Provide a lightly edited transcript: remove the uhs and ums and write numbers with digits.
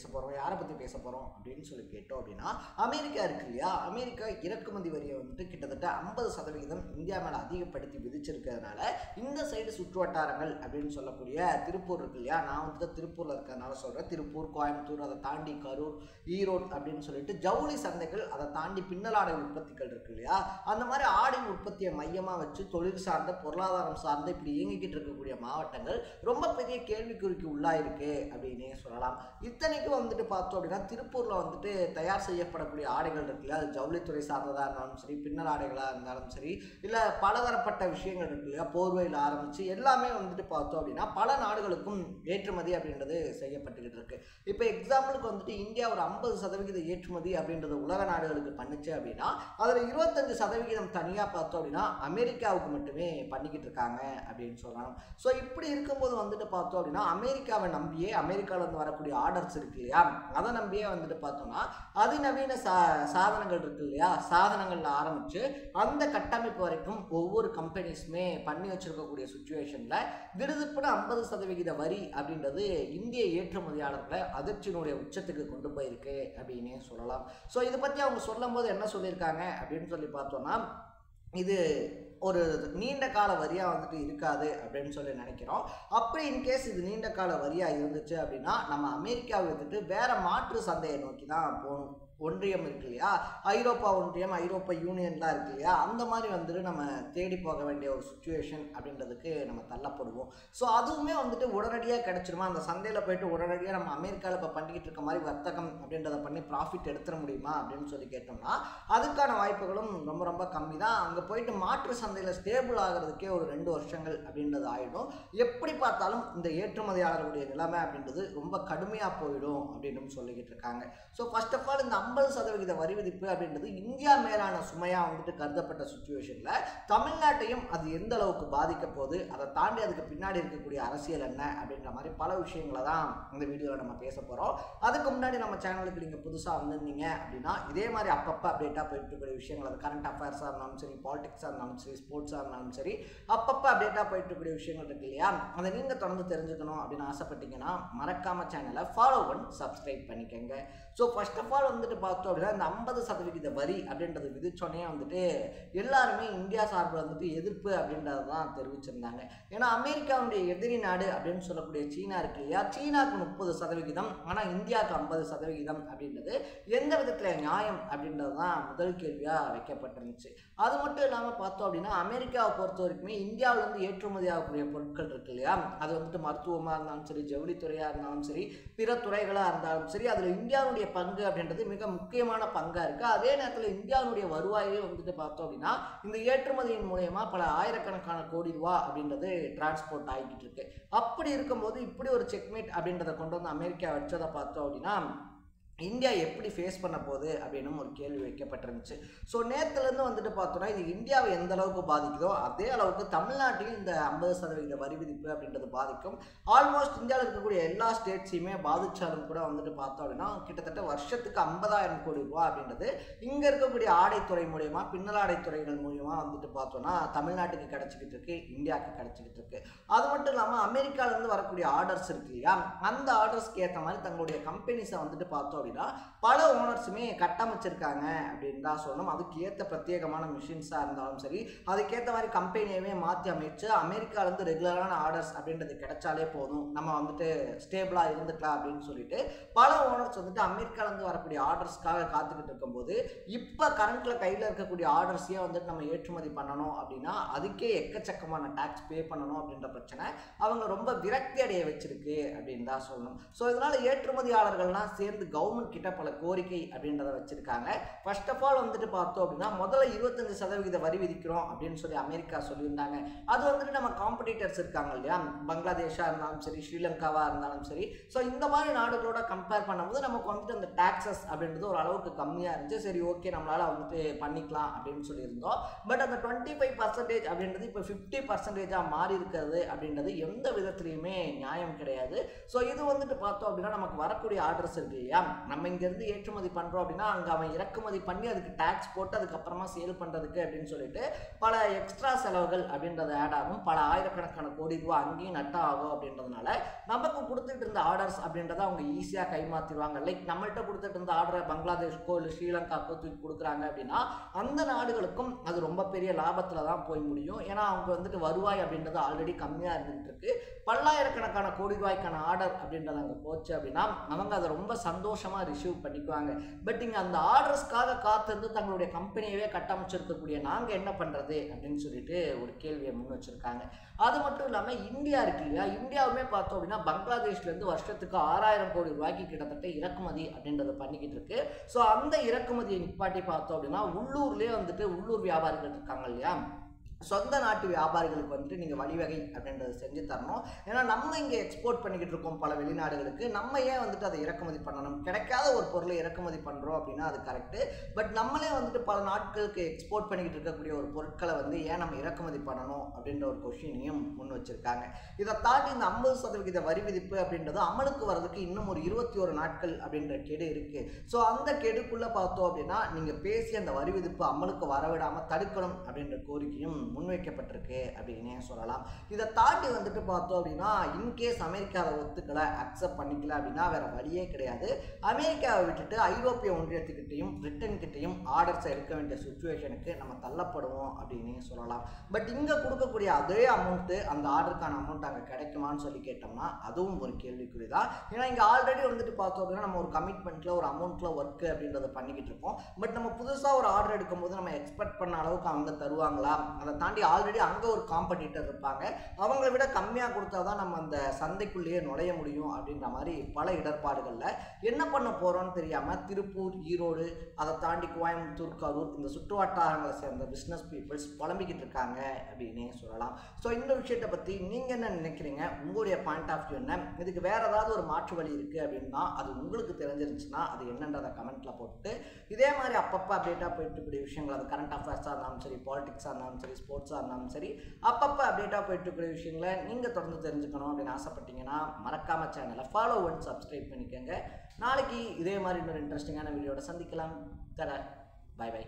பேச போகிறோம். யாரை பற்றி பேச போகிறோம் அப்படின்னு சொல்லி கேட்டோம் அப்படின்னா, அமெரிக்கா இருக்கு இல்லையா, அமெரிக்கா இறக்குமதி வரியை வந்துட்டு கிட்டத்தட்ட 50% இந்தியா மேலே அதிகப்படுத்தி விதிச்சிருக்கிறதுனால இந்த சைடு சுற்று வட்டாரங்கள் அப்படின்னு சொல்லக்கூடிய திருப்பூர் இருக்கு இல்லையா, நான் வந்துட்டு திருப்பூரில் இருக்கிறதுனால சொல்கிறேன், திருப்பூர், கோயம்புத்தூர், அதை தாண்டி கரூர், ஈரோடு அப்படின்னு சொல்லிட்டு ஜவுளி சந்தைகள், அதை தாண்டி பின்னலாடை உற்பத்திகள் இருக்கு இல்லையா, அந்த மாதிரி ஆடை உற்பத்தியை மையமாக வச்சு தொழில் சார்ந்த பொருளாதாரம் சார்ந்த இப்படி இயங்கிக்கிட்டு இருக்கக்கூடிய மாவட்டங்கள் ரொம்ப பெரிய கேள்விக்குறிக்கு உள்ளாயிருக்கு அப்படின்னே சொல்லலாம். இத்தனைக்கும் வந்துட்டு பார்த்தோம் அப்படின்னா திருப்பூரில் வந்துட்டு தயார் செய்யப்படக்கூடிய ஆடைகள் இருக்கு இல்லையா, அது ஜவுளித்துறை சார்ந்ததாக இருந்தாலும் சரி, பின்னல் ஆடைகளாக இருந்தாலும் சரி, இல்லை பலதரப்பட்ட விஷயங்கள் இருக்கு இல்லையா, போர்வையில் ஆரம்பித்து எல்லாமே வந்துட்டு பார்த்தோம் அப்படின்னா பல நாடுகளுக்கும் ஏற்றுமதி அப்படின்றது செய்யப்பட்டுக்கிட்டு இருக்கு. இப்போ எக்ஸாம்பிளுக்கு வந்துட்டு இந்தியா ஒரு 50% ஏற்றுமதி அப்படின்றது உலக நாடுகளுக்கு பண்ணுச்சு அப்படின்னா அதில் 25% தனியாக பார்த்தோம் அப்படின்னா அமெரிக்காவுக்கு மட்டுமே பண்ணிக்கிட்டு இருக்காங்க அப்படின்னு சொல்லலாம். ஸோ இப்படி இருக்கும்போது வந்துட்டு பார்த்தோம் அப்படின்னா அமெரிக்காவை நம்பியே, அமெரிக்காவிலேருந்து வரக்கூடிய ஆர்டர்ஸ் இருக்கு இல்லையா, அதை நம்பியே வந்துட்டு பார்த்தோம்னா அதிநவீன சாதனங்கள் இருக்கு இல்லையா, சாதனங்கள்ல ஆரம்பித்து அந்த கட்டமைப்பு வரைக்கும் ஒவ்வொரு கம்பெனிஸுமே பண்ணி வச்சிருக்கக்கூடிய சுச்சுவேஷனில் திடுதிப்புன 50% வரி அப்படின்றது இந்திய ஏற்றுமதியாளர்களை அதிர்ச்சியினுடைய உச்சத்துக்கு கொண்டு போயிருக்கு அப்படின்னே சொல்லலாம். ஸோ இதை பற்றி அவங்க சொல்லும் போது என்ன சொல்லியிருக்காங்க அப்படின்னு சொல்லி பார்த்தோம்னா, இது ஒரு நீண்ட கால வரியாக வந்துட்டு இருக்காது அப்படின்னு சொல்லி நினைக்கிறோம். அப்படி இன்கேஸ் இது நீண்ட கால வரியாக இருந்துச்சு அப்படின்னா நம்ம அமெரிக்காவை வந்துட்டு வேற மாற்று சந்தையை நோக்கி தான் போகணும். ஒன்றியம் இருக்கு இல்லையா, ஐரோப்பா ஒன்றியம், ஐரோப்பா யூனியன்லாம் இருக்கு இல்லையா, அந்த மாதிரி வந்துட்டு நம்ம தேடி போக வேண்டிய ஒரு சுச்சுவேஷன் அப்படின்றதுக்கு நம்ம தள்ளப்படுவோம். ஸோ அதுவுமே வந்துட்டு உடனடியாக கிடைச்சிருமா, அந்த சந்தையில் போயிட்டு உடனடியாக நம்ம அமெரிக்காவில் இப்போ பண்ணிக்கிட்டு இருக்க மாதிரி வர்த்தகம் அப்படின்றத பண்ணி ப்ராஃபிட் எடுத்துட முடியுமா அப்படின்னு சொல்லி கேட்டோம்னா அதுக்கான வாய்ப்புகளும் ரொம்ப ரொம்ப கம்மி தான். அங்கே போயிட்டு மாற்று சந்தையில் ஸ்டேபிள் ஆகிறதுக்கே ஒரு 2 வருஷங்கள் அப்படின்றது ஆகிடும். எப்படி பார்த்தாலும் இந்த ஏற்றுமதியாளர்களுடைய நிலைமை அப்படின்றது ரொம்ப கடுமையாக போயிடும் அப்படின்னு சொல்லிக்கிட்டு இருக்காங்க. ஸோ ஃபர்ஸ்ட் ஆஃப் ஆல் இந்த 50% வரி விதிப்பு அப்படின்றது இந்தியா மேலான சுமையாக வந்துட்டு கருதப்பட்ட சுச்சுவேஷனில் தமிழ்நாட்டையும் அது எந்த அளவுக்கு பாதிக்க போகுது, அதை தாண்டி அதுக்கு பின்னாடி இருக்கக்கூடிய அரசியல் என்ன அப்படின்ற மாதிரி பல விஷயங்களை தான் இந்த வீடியோவில் நம்ம பேச போகிறோம். அதுக்கு முன்னாடி நம்ம சேனலுக்கு நீங்கள் புதுசாக வந்திருந்தீங்க அப்படின்னா இதே மாதிரி அப்பப்போ அப்டேட்டாக போயிட்டு இருக்கக்கூடிய விஷயங்கள், அது கரண்ட் அஃபேர்ஸாக இருந்தாலும் சரி, பாலிடிக்ஸாக இருந்தாலும் சரி, ஸ்போர்ட்ஸாக இருந்தாலும் சரி, அப்பப்போ அப்டேட்டாக போயிட்டு இருக்கக்கூடிய விஷயங்கள் இருக்கு இல்லையா, அதை நீங்கள் தொடர்ந்து தெரிஞ்சுக்கணும் அப்படின்னு ஆசைப்பட்டீங்கன்னா மறக்காம சேனலை ஃபாலோ பண்ணி சப்ஸ்கிரைப் பண்ணிக்கோங்க. ஸோ ஃபர்ஸ்ட் ஆஃப் ஆல் வந்துட்டு பார்த்தோம் அப்படின்னா இந்த 50% வரி அப்படின்றது விதிச்சோடனே வந்துட்டு எல்லாருமே இந்தியா சார்பில் வந்துட்டு எதிர்ப்பு அப்படின்றத தான் தெரிவிச்சிருந்தாங்க. ஏன்னா அமெரிக்காவுடைய எதிரி நாடு அப்படின்னு சொல்லக்கூடிய சீனா இருக்கு இல்லையா, சீனாவுக்கு 30%, ஆனால் இந்தியாவுக்கு 50% அப்படின்றது எந்த விதத்தில் நியாயம் அப்படின்றது தான் முதல் கேள்வியாக வைக்கப்பட்டிருந்துச்சு. அது மட்டும் இல்லாமல் பார்த்தோம் அப்படின்னா அமெரிக்காவை பொறுத்த வரைக்குமே இந்தியாவிலேருந்து ஏற்றுமதி ஆகக்கூடிய பொருட்கள் இருக்கு இல்லையா, அது வந்துட்டு மருத்துவமாக இருந்தாலும் சரி, ஜவுளித்துறையாக இருந்தாலும் சரி, பிற துறைகளாக இருந்தாலும் சரி, அதில் இந்தியாவுடைய பங்கு அப்படின்றது மிக முக்கியமான பங்காக இருக்குது. அதே நேரத்தில் இந்தியாவுடைய வருவாயே வந்துட்டு பார்த்தோம் அப்படின்னா இந்த ஏற்றுமதியின் மூலயமா பல ஆயிரக்கணக்கான கோடி ரூபா அப்படின்றது டிரான்ஸ்போர்ட் ஆகிக்கிட்டு இருக்கு. அப்படி இருக்கும்போது இப்படி ஒரு செக்மேட் அப்படின்றத கொண்டு வந்து அமெரிக்கா வச்சதை பார்த்தோம் அப்படின்னா இந்தியா எப்படி ஃபேஸ் பண்ண போகுது அப்படின்னு ஒரு கேள்வி வைக்கப்பட்டிருந்துச்சு. ஸோ நேற்றுலேருந்து வந்துட்டு பார்த்தோன்னா இது இந்தியாவை எந்த அளவுக்கு பாதிக்குதோ அதே அளவுக்கு தமிழ்நாட்டில் இந்த 50% வரி விதிப்பு அப்படின்றது பாதிக்கும். ஆல்மோஸ்ட் இந்தியாவில் இருக்கக்கூடிய எல்லா ஸ்டேட்ஸையுமே பாதிச்சாலும் கூட வந்துட்டு பார்த்தோம் அப்படின்னா கிட்டத்தட்ட வருஷத்துக்கு 50,000 கோடி ரூபா அப்படின்றது இங்கே இருக்கக்கூடிய ஆடைத்துறை மூலயமா, பின்னலாடைத்துறைகள் மூலயமா வந்துட்டு பார்த்தோன்னா தமிழ்நாட்டுக்கு கிடச்சிக்கிட்டு இருக்கு, இந்தியாவுக்கு கிடச்சிக்கிட்டு இருக்கு. அது மட்டும் இல்லாமல் அமெரிக்காவிலேருந்து வரக்கூடிய ஆர்டர்ஸ் இருக்கு இல்லையா, அந்த ஆர்டர்ஸ்க்கு ஏற்ற மாதிரி தங்களுடைய கம்பெனிஸை வந்துட்டு பார்த்தோம் அப்படின்னா பல ஓனர்ஸுமே கட்டமைச்சிருக்காங்க அப்படின்னு தான் சொல்லணும். அதுக்கு ஏற்ற பிரத்யேகமான மிஷின்ஸாக இருந்தாலும் சரி, அதுக்கேற்ற மாதிரி கம்பெனியவே மாற்றி அமைச்சு அமெரிக்காவிலேருந்து ரெகுலரான ஆர்டர்ஸ் அப்படின்றது கிடைச்சாலே போதும், நம்ம வந்துட்டு ஸ்டேபிளாக இருந்துக்கலாம் அப்படின்னு சொல்லிட்டு பல ஓனர்ஸ் வந்துட்டு அமெரிக்காவிலேருந்து வரக்கூடிய ஆர்டர்ஸ்க்காக காத்துக்கிட்டு இருக்கும்போது இப்போ கரண்ட்டில் கையில் இருக்கக்கூடிய ஆர்டர்ஸையே வந்துட்டு நம்ம ஏற்றுமதி பண்ணணும் அப்படின்னா அதுக்கே எக்கச்சக்கமான டேக்ஸ் பே பண்ணணும் அப்படின்ற பிரச்சனை அவங்க ரொம்ப விரக்தி அடைய வச்சிருக்கு அப்படின்னு தான் சொல்லணும். ஸோ இதனால் ஏற்றுமதியாளர்கள்லாம் சேர்ந்து கவர்மெண்ட் கிட்ட பல கோரிக்கை அப்படின்றத வச்சிருக்காங்க. ஃபர்ஸ்ட் ஆஃப் ஆல் வந்துட்டு பார்த்தோம் அப்படின்னா முதல்ல 25% வரி விதிக்கிறோம் அப்படின்னு சொல்லி அமெரிக்கா சொல்லியிருந்தாங்க. அது வந்துட்டு நம்ம காம்படிட்டர்ஸ் இருக்காங்க இல்லையா, பங்களாதேஷாக இருந்தாலும் சரி, ஸ்ரீலங்காவாக இருந்தாலும் சரி, ஸோ இந்த மாதிரி நாடுகளோட கம்பேர் பண்ணும்போது நமக்கு வந்துட்டு அந்த டாக்ஸஸ் அப்படின்றது ஒரு அளவுக்கு கம்மியாக இருந்துச்சு. சரி ஓகே நம்மளால் வந்துட்டு பண்ணிக்கலாம் அப்படின்னு சொல்லியிருந்தோம். பட் அந்த 25% அப்படின்றது இப்போ 50%-ஆக மாறி இருக்கிறது அப்படின்றது எந்த விதத்துலையுமே நியாயம் கிடையாது. ஸோ இது வந்துட்டு பார்த்தோம் அப்படின்னா நமக்கு வரக்கூடிய ஆர்டர்ஸ் இருக்கு இல்லையா, நம்ம இங்கேருந்து ஏற்றுமதி பண்ணுறோம் அப்படின்னா அங்கே அவன் இறக்குமதி பண்ணி அதுக்கு டேக்ஸ் போட்டு அதுக்கப்புறமா சேல் பண்ணுறதுக்கு அப்படின்னு சொல்லிட்டு பல எக்ஸ்ட்ரா செலவுகள் அப்படின்றது ஆட் ஆகும். பல ஆயிரக்கணக்கான கோடி ரூபாய் அங்கேயும் நட்ட ஆகும். அப்படின்றதுனால நமக்கு கொடுத்துட்டு இருந்த ஆர்டர்ஸ் அப்படின்றத அவங்க ஈஸியாக கைமாற்றிடுவாங்க. லைக் நம்மள்கிட்ட கொடுத்துட்டு இருந்த ஆர்டரை பங்களாதேஷ்க்கோ இல்லை ஸ்ரீலங்காக்கோ தூக்கி கொடுக்குறாங்க அப்படின்னா அந்த நாடுகளுக்கும் அது ரொம்ப பெரிய லாபத்தில் தான் போய் முடியும். ஏன்னா அவங்க வந்துட்டு வருவாய் அப்படின்றது ஆல்ரெடி கம்மியாக இருந்துகிட்டு இருக்கு. பல்லாயிரக்கணக்கான கோடி ரூபாய்க்கான ஆர்டர் அப்படின்றது அங்கே போச்சு அப்படின்னா அவங்க அதை ரொம்ப சந்தோஷமாக ரிசீவ் பண்ணிக்குவாங்க. பட் இங்கே அந்த ஆர்டர்ஸ்க்காக காத்திருந்து தங்களுடைய கம்பெனியவே கட்டமைச்சிருக்கக்கூடிய நாங்கள் என்ன பண்ணுறது அப்படின்னு சொல்லிட்டு ஒரு கேள்வியை முன் வச்சுருக்காங்க. அது மட்டும் இல்லாமல் இந்தியா இருக்கு இல்லையா, இந்தியாவுமே பார்த்தோம் அப்படின்னா பங்களாதேஷ்லேருந்து வருஷத்துக்கு 6000 கோடி ரூபாய்க்கு கிட்டத்தட்ட இறக்குமதி அப்படின்றத பண்ணிக்கிட்டு இருக்கு. ஸோ அந்த இறக்குமதியை நிப்பாட்டி பார்த்தோம் அப்படின்னா உள்ளூர்லேயே வந்துட்டு உள்ளூர் வியாபாரிகள் இருக்காங்க இல்லையா, சொந்த நாட்டு வியாபாரிகளுக்கு வந்துட்டு நீங்கள் வழிவகை அப்படின்றத செஞ்சு தரணும். ஏன்னா நம்ம இங்கே எக்ஸ்போர்ட் பண்ணிக்கிட்டு இருக்கோம் பல வெளிநாடுகளுக்கு, நம்ம ஏன் வந்துட்டு அதை இறக்குமதி பண்ணணும்? கிடைக்காத ஒரு பொருளை இறக்குமதி பண்ணுறோம் அப்படின்னா அது கரெக்டு. பட் நம்மளே வந்துட்டு பல நாட்களுக்கு எக்ஸ்போர்ட் பண்ணிக்கிட்டு இருக்கக்கூடிய ஒரு பொருட்களை வந்து ஏன் நம்ம இறக்குமதி பண்ணணும் அப்படின்ற ஒரு கொஸ்டினையும் முன் வச்சுருக்காங்க. இதை தாண்டி இந்த 50% வரி விதிப்பு அப்படின்றது அமலுக்கு வர்றதுக்கு இன்னும் ஒரு 21 நாட்கள் அப்படின்ற கெடு இருக்குது. ஸோ அந்த கெடுக்குள்ளே பார்த்தோம் அப்படின்னா நீங்கள் பேசி அந்த வரி விதிப்பு அமலுக்கு வரவிடாமல் தடுக்கணும் அப்படின்ற கோரிக்கையும் முன்வைக்கப்பட்டிருக்கு அப்படின்னே சொல்லலாம். இதை தாண்டி வந்துட்டு பார்த்தோம் அப்படின்னா இன்கேஸ் அமெரிக்காவை ஒத்துக்கலை, அக்செப்ட் பண்ணிக்கல அப்படின்னா வேற வழியே கிடையாது. அமெரிக்காவை விட்டுட்டு ஐரோப்பிய ஒன்றியத்துக்கிட்டையும் பிரிட்டன் கிட்டையும் ஆர்டர்ஸை எடுக்க வேண்டிய சுச்சுவேஷனுக்கு நம்ம தள்ளப்படுவோம் அப்படின்னே சொல்லலாம். பட் இங்கே கொடுக்கக்கூடிய அதே அமௌண்ட்டு அந்த ஆர்டருக்கான அமௌண்ட் அங்கே கிடைக்குமான்னு சொல்லி கேட்டோம்னா அதுவும் ஒரு கேள்விக்குறிதான். ஏன்னா இங்கே ஆல்ரெடி வந்துட்டு பார்த்தோம் அப்படின்னா நம்ம ஒரு கமிட்மெண்ட்டில் ஒரு அமௌண்ட்டில் ஒர்க்கு அப்படின்றத பண்ணிக்கிட்டு இருக்கோம். பட் நம்ம புதுசாக ஒரு ஆர்டர் எடுக்கும்போது நம்ம எக்ஸ்பெக்ட் பண்ண அளவுக்கு அவங்க தருவாங்களா, அதை தாண்டி ஆல்ரெடி அங்கே ஒரு காம்படிட்டர் இருப்பாங்க, அவங்கள விட கம்மியாக கொடுத்தா தான் நம்ம அந்த சந்தைக்குள்ளேயே நுழைய முடியும் அப்படின்ற மாதிரி பல இடர்பாடுகளில் என்ன பண்ண போகிறோன்னு தெரியாமல் திருப்பூர், ஈரோடு, அதை தாண்டி கோயம்புத்தூர், கரூர் இந்த சுற்று வட்டாரங்களை சேர்ந்த பிஸ்னஸ் பீப்புள்ஸ் புலம்பிக்கிட்டு இருக்காங்க அப்படின்னே சொல்லலாம். ஸோ இந்த விஷயத்தை பற்றி நீங்கள் என்ன நினைக்கிறீங்க? உங்களுடைய பாயிண்ட் ஆஃப் வியூ என்ன? இதுக்கு வேறு ஏதாவது ஒரு மாற்று வழி இருக்குது அப்படின்னா அது உங்களுக்கு தெரிஞ்சிருந்துச்சுன்னா அது என்னன்றதை கமெண்ட்டில் போட்டு இதே மாதிரி அப்பப்போ அப்டேட்டாக போயிட்டு இருக்கக்கூடிய விஷயங்கள், அது கரண்ட் அஃபேர்ஸாக இருந்தாலும் சரி, பாலிடிக்ஸாக இருந்தாலும் சரி, ஸ்போர்ட்ஸாக இருந்தாலும் சரி, அப்பப்போ அப்டேட்டாக போயிட்டு இருக்கிற விஷயங்களை நீங்கள் தொடர்ந்து தெரிஞ்சுக்கணும் அப்படின்னு ஆசைப்பட்டீங்கன்னா மறக்காமல் சேனலை ஃபாலோ அண்ட் சப்ஸ்கிரைப் பண்ணிக்கோங்க. நாளைக்கு இதே மாதிரி இன்னொரு இன்ட்ரெஸ்டிங்கான வீடியோட சந்திக்கலாம். தர பை பை.